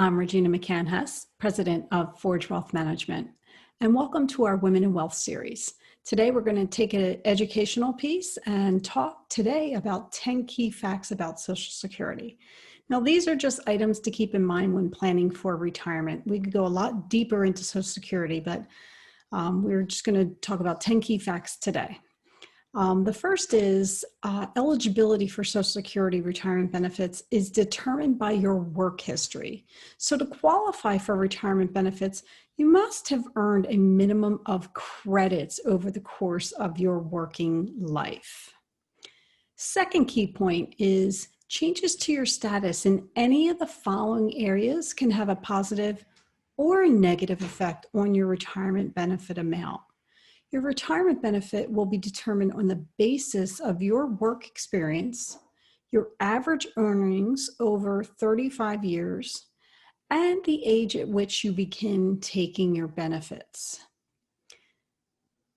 I'm Regina McCann-Hess, President of Forge Wealth Management, and welcome to our Women in Wealth series. Today, we're going to take an educational piece and talk today about 10 key facts about Social Security. Now, these are just items to keep in mind when planning for retirement. We could go a lot deeper into Social Security, but we're just going to talk about 10 key facts today. The first is eligibility for Social Security retirement benefits is determined by your work history. So to qualify for retirement benefits, you must have earned a minimum of credits over the course of your working life. Second key point is changes to your status in any of the following areas can have a positive or a negative effect on your retirement benefit amount. Your retirement benefit will be determined on the basis of your work experience, your average earnings over 35 years, and the age at which you begin taking your benefits.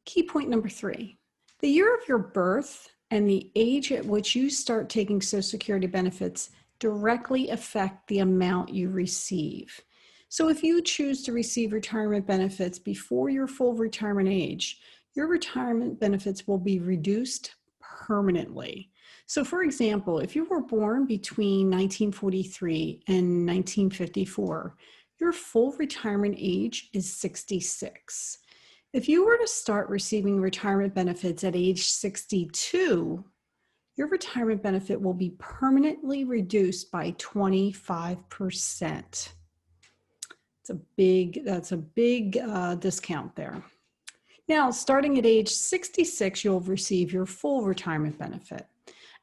Key point number 3, the year of your birth and the age at which you start taking Social Security benefits directly affect the amount you receive. So if you choose to receive retirement benefits before your full retirement age, your retirement benefits will be reduced permanently. So for example, if you were born between 1943 and 1954, your full retirement age is 66. If you were to start receiving retirement benefits at age 62, your retirement benefit will be permanently reduced by 25%. That's a big discount there. Now, starting at age 66, you'll receive your full retirement benefit.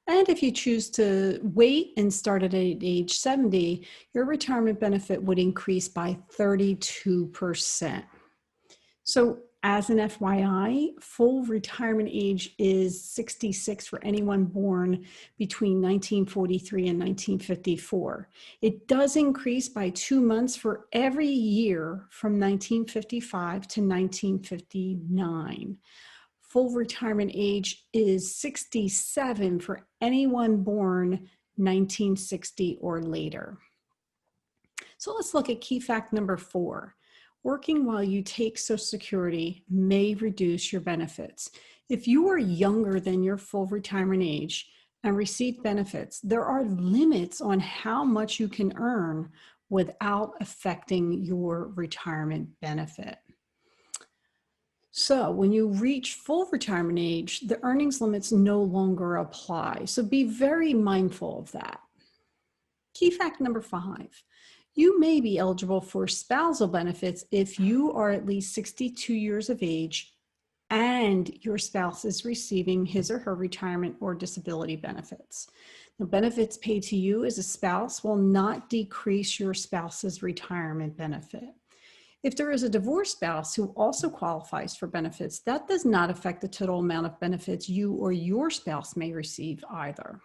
And if you choose to wait and start at age 70, your retirement benefit would increase by 32%. So as an FYI, full retirement age is 66 for anyone born between 1943 and 1954. It does increase by 2 months for every year from 1955 to 1959. Full retirement age is 67 for anyone born 1960 or later. So let's look at key fact number 4. Working while you take Social Security may reduce your benefits. If you are younger than your full retirement age and receive benefits, there are limits on how much you can earn without affecting your retirement benefit. So when you reach full retirement age, the earnings limits no longer apply. So be very mindful of that. Key fact number 5. You may be eligible for spousal benefits if you are at least 62 years of age and your spouse is receiving his or her retirement or disability benefits. The benefits paid to you as a spouse will not decrease your spouse's retirement benefit. If there is a divorced spouse who also qualifies for benefits, that does not affect the total amount of benefits you or your spouse may receive either.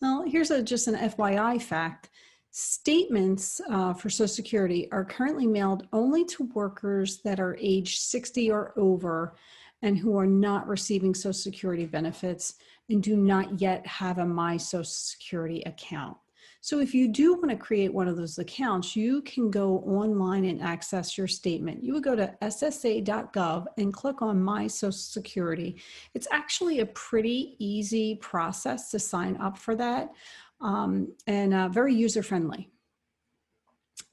Now, here's just an FYI fact. Statements for Social Security are currently mailed only to workers that are age 60 or over and who are not receiving Social Security benefits and do not yet have a My Social Security account. So if you do want to create one of those accounts, you can go online and access your statement. You would go to ssa.gov and click on My Social Security. It's actually a pretty easy process to sign up for that. And very user-friendly.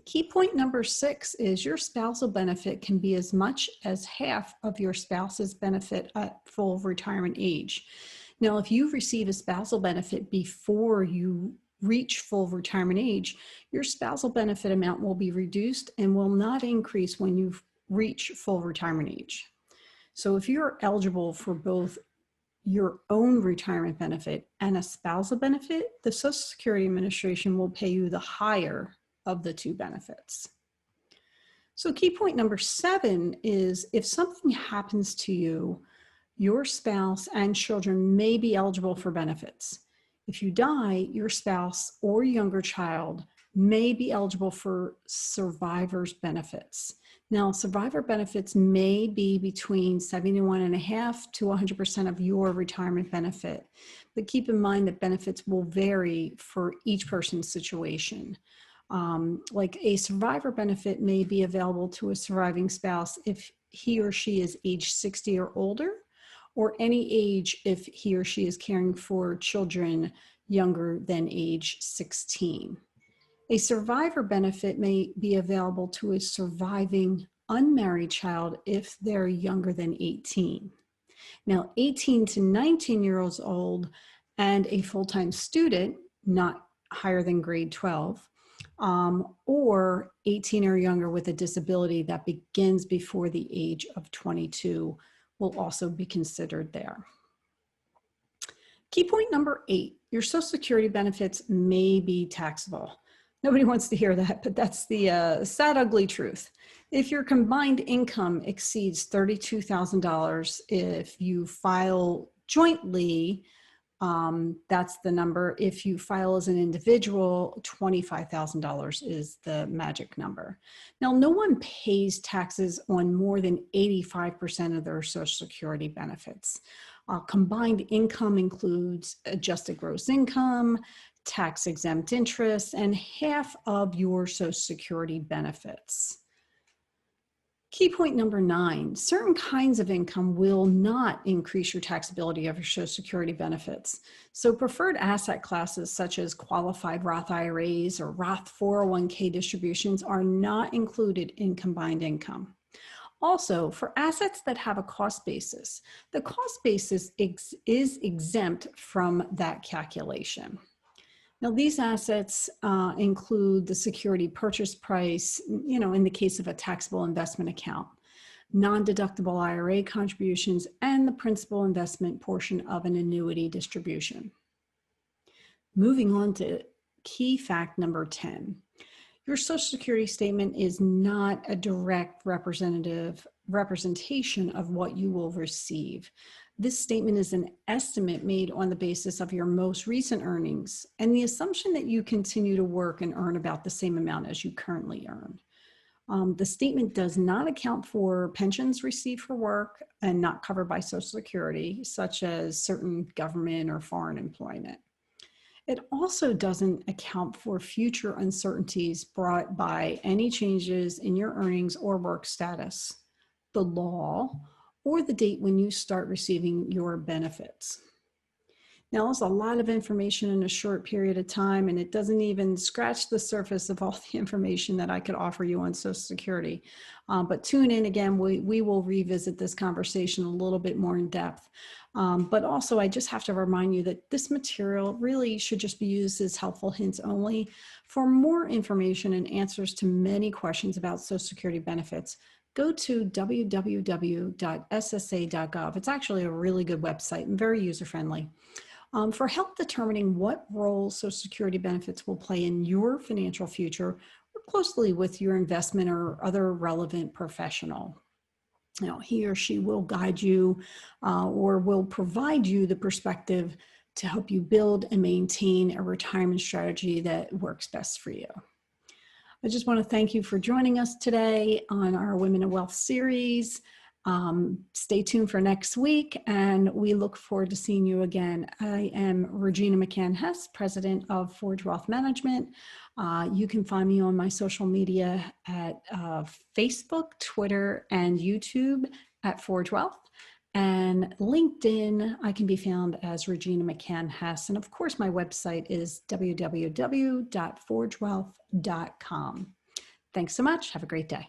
Key point number 6 is your spousal benefit can be as much as half of your spouse's benefit at full retirement age. Now, if you receive a spousal benefit before you reach full retirement age, your spousal benefit amount will be reduced and will not increase when you reach full retirement age. So if you're eligible for both your own retirement benefit and a spousal benefit, the Social Security Administration will pay you the higher of the two benefits. So key point number 7 is if something happens to you, your spouse and children may be eligible for benefits. If you die, your spouse or younger child may be eligible for survivor's benefits. Now, survivor benefits may be between 71.5% to 100% of your retirement benefit, but keep in mind that benefits will vary for each person's situation. Like a survivor benefit may be available to a surviving spouse if he or she is age 60 or older, or any age if he or she is caring for children younger than age 16. A survivor benefit may be available to a surviving unmarried child if they're younger than 18. Now, 18 to 19-year-olds old and a full-time student, not higher than grade 12, or 18 or younger with a disability that begins before the age of 22 will also be considered there. Key point number 8, your Social Security benefits may be taxable. Nobody wants to hear that, but that's the sad, ugly truth. If your combined income exceeds $32,000, if you file jointly, that's the number. If you file as an individual, $25,000 is the magic number. Now, no one pays taxes on more than 85% of their Social Security benefits. Combined income includes adjusted gross income, tax-exempt interest, and half of your Social Security benefits. Key point number 9, certain kinds of income will not increase your taxability of your Social Security benefits. So preferred asset classes such as qualified Roth IRAs or Roth 401k distributions are not included in combined income. Also, for assets that have a cost basis, the cost basis is exempt from that calculation. Now, these assets include the security purchase price, in the case of a taxable investment account, non-deductible IRA contributions, and the principal investment portion of an annuity distribution. Moving on to key fact number 10. Your Social Security statement is not a direct representation of what you will receive. This statement is an estimate made on the basis of your most recent earnings and the assumption that you continue to work and earn about the same amount as you currently earn. The statement does not account for pensions received for work and not covered by Social Security, such as certain government or foreign employment. It also doesn't account for future uncertainties brought by any changes in your earnings or work status, the law, or the date when you start receiving your benefits. Now, there's a lot of information in a short period of time, and it doesn't even scratch the surface of all the information that I could offer you on Social Security. But tune in again, we will revisit this conversation a little bit more in depth. But also, I just have to remind you that this material really should just be used as helpful hints only. For more information and answers to many questions about Social Security benefits, go to www.ssa.gov. It's actually a really good website and very user-friendly. For help determining what role Social Security benefits will play in your financial future, work closely with your investment or other relevant professional. He or she will guide you or will provide you the perspective to help you build and maintain a retirement strategy that works best for you. I just want to thank you for joining us today on our Women in Wealth series. Stay tuned for next week, and we look forward to seeing you again. I am Regina McCann-Hess, president of Forge Wealth Management. You can find me on my social media at Facebook, Twitter, and YouTube at Forge Wealth. And LinkedIn, I can be found as Regina McCann-Hess. And of course, my website is www.forgewealth.com. Thanks so much. Have a great day.